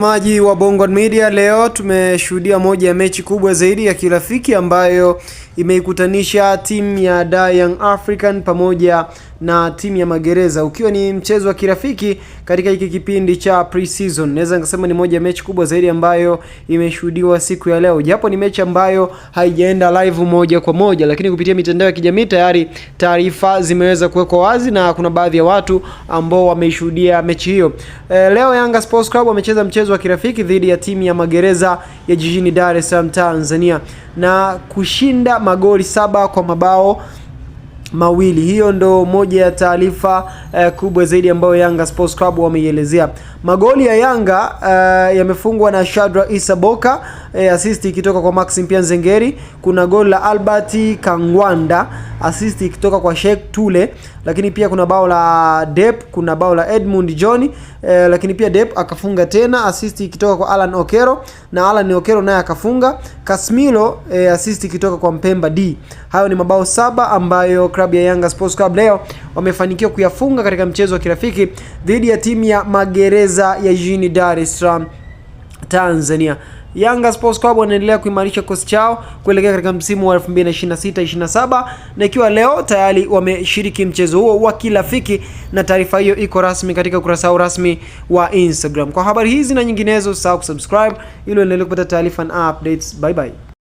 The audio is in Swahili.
Maji wa Bongo Media, leo tumeshuhudia moja ya mechi kubwa zaidi ya kirafiki ambayo imeikutanisha timu ya Young African pamoja na timu ya Magereza, ukiwa ni mchezo wa kirafiki katika hiki kipindi cha pre-season. Naweza nikasema ni moja ya mechi kubwa zaidi ambayo imeshuhudiwa siku ya leo, japo ni mechi ambayo haijaenda live moja kwa moja, lakini kupitia mitandao ya kijamii tayari taarifa zimeweza kuwekwa wazi na kuna baadhi ya watu ambao wameishuhudia mechi hiyo. Leo Yanga Sports Club wamecheza mchezo wa kirafiki dhidi ya timu ya Magereza ya jijini Dar es Salaam, Tanzania, na kushinda magoli 7 kwa mabao mawili. Hiyo ndo moja ya taarifa kubwa zaidi ambayo Yanga Sports Club wameielezea. Magoli ya Yanga yamefungwa na Shadra Issa Boka, assist ikitoka kwa Maxim Pianzengeri. Kuna goli la Albert Kangwanda, assist ikitoka kwa Sheikh Tule, lakini pia kuna bao la Dep, kuna bao la Edmund John, lakini pia Dep akafunga tena, assist ikitoka kwa Alan Okero, na Alan Okero naye akafunga. Kasmilo assist ikitoka kwa Mpemba D. Hayo ni mabao 7 ambayo klabu ya Yanga Sports Club leo wamefanikiwa kuyafunga katika mchezo wa kirafiki dhidi ya timu ya Magereza ya jijini Dar es Salaam, Tanzania. Yanga Sports Club wanaendelea kuimarisha kosi chao kuelekea katika msimu wa 2026-27, na ikiwa leo tayari wameshiriki mchezo huo wa kirafiki, na taarifa hiyo iko rasmi katika ukurasa wao rasmi wa Instagram. Kwa habari hizi na nyinginezo, usahau kusubscribe ili uendelee kupata taarifa na updates. Bye bye.